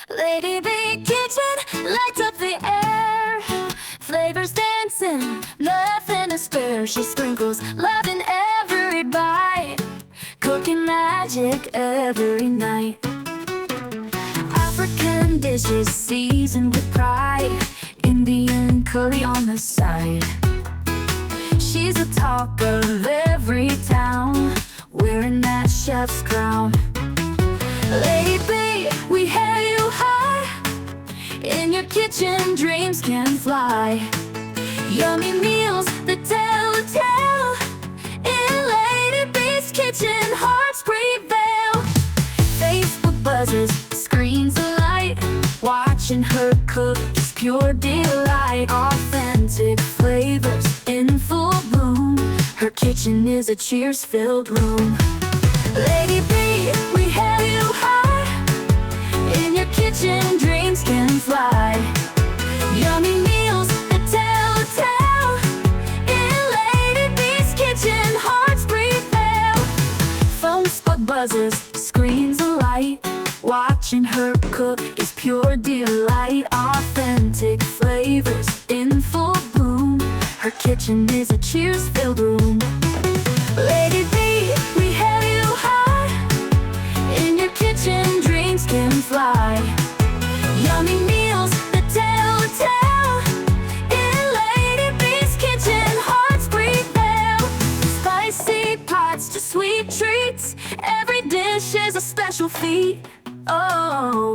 Lady B kitchen lights up the air. Flavors dancing, nothing to spare. She sprinkles love in every bite, cooking magic every night. African dishes seasoned with pride, Indian curry on the side. She's the talk of every town, wearing that chef's crown. Lady B, we hail you high. In your kitchen, dreams can fly. Yummy meals that tell a tale. In Lady B's kitchen, hearts prevail. Facebook buzzes, screens alight. Watching her cook is pure delight. Authentic flavors in full bloom. Her kitchen is a cheers-filled room. Lady B, we hail you high. In your kitchen, dreams can fly. Yummy meals that tell a tale. In Lady B's kitchen, hearts prevail. Phone spot buzzes, screens alight. Watching her cook is pure delight. Authentic flavors in full bloom. Her kitchen is a cheers-filled room. Lady B, we hail you high. In your kitchen, dreams can fly. Yummy meals that tell a tale. In Lady B's kitchen, hearts prevail. Spicy pots to sweet treats, every dish is a special feat. Oh,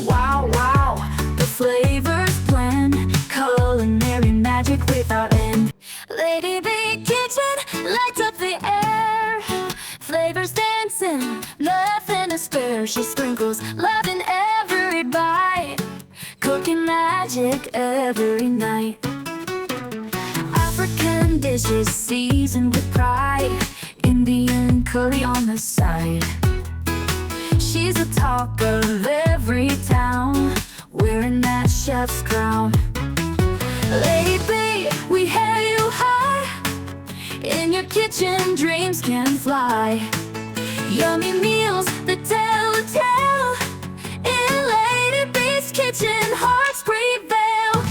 wow, wow, the flavors blend, culinary magic without end. Lady B kitchen lights up the air. Flavors dancing, nothing to spare. She sprinkles love in every bite, cooking magic every night. African dishes seasoned with pride, Indian curry on the side. She's the talk of every town, wearing that chef's crown. Lady B, we hail you high. In your kitchen, dreams can fly. Yummy meals that tell a tale. In Lady B's kitchen, hearts prevail.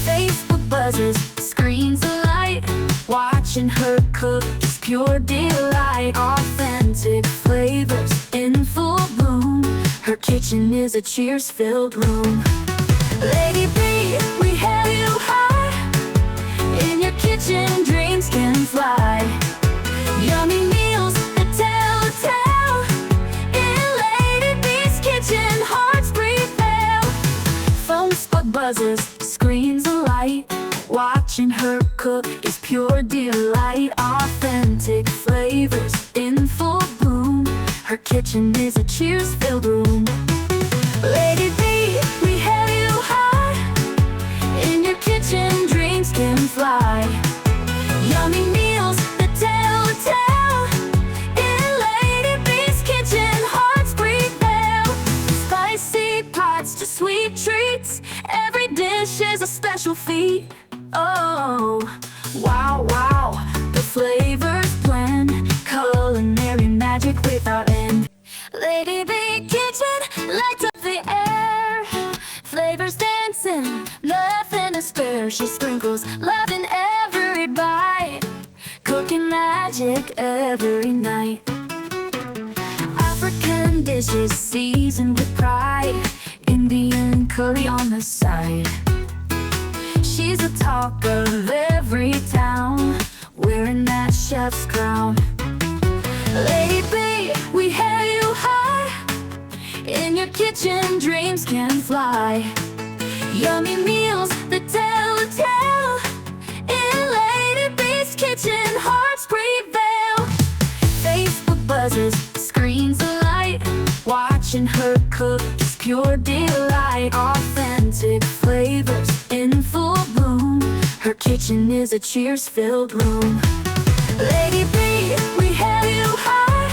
Facebook buzzes, screens alight. Watching her cook is pure delight. Authentic flavors in full bloom. Her kitchen is a cheers-filled room. Lady B, we hail you high. In your kitchen, dreams can fly. Yummy meals that tell a tale. In Lady B's kitchen, hearts prevail. Phone spot buzzes, screens alight. Watching her cook is pure delight. Authentic flavors in full bloom. Her kitchen is a cheers-filled room. Lady B, we hail you high. In your kitchen, dreams can fly. Yummy meals that tell a tale. In Lady B's kitchen, hearts prevail. Spicy pots to sweet treats, every dish is a special feat. Oh, wow, wow, the flavors blend, culinary magic without end. Lady B kitchen lights up the air. Flavors dancing, nothing to spare. She sprinkles love in every bite, cooking magic every night. African dishes seasoned with pride, Indian curry on the side. She's the talk of every town, wearing that chef's crown. Lady B, we hail you high. In your kitchen, dreams can fly. Yummy meals that tell a tale. In Lady B's kitchen, hearts prevail. Facebook buzzes, screens alight. Watching her cook is pure delight. Authentic flavors in full bloom. Her kitchen is a cheers-filled room. Lady B, we hail you high.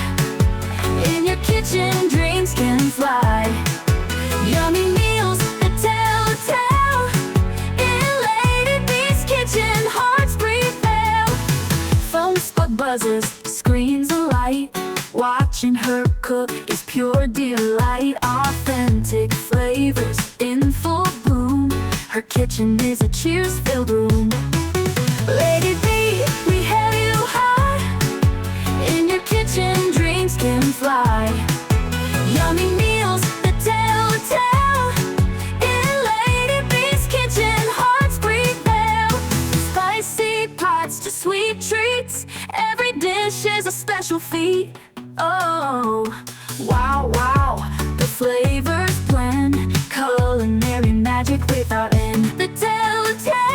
In your kitchen, dreams can fly. Yummy meals that tell a tale. In Lady B's kitchen, hearts prevail. Phone spot buzzes, screens alight. Watching her cook is pure delight. Authentic flavor flavors in full bloom. Her kitchen is a cheers-filled room. Lady B, we hail you high. In your kitchen, dreams can fly. Yummy meals that tell a tale. In Lady B's kitchen, hearts breathe there. Spicy pots to sweet treats. Every dish is a special feat. Oh, wow, wow, the flavors blend. Culinary magic without end. The telltale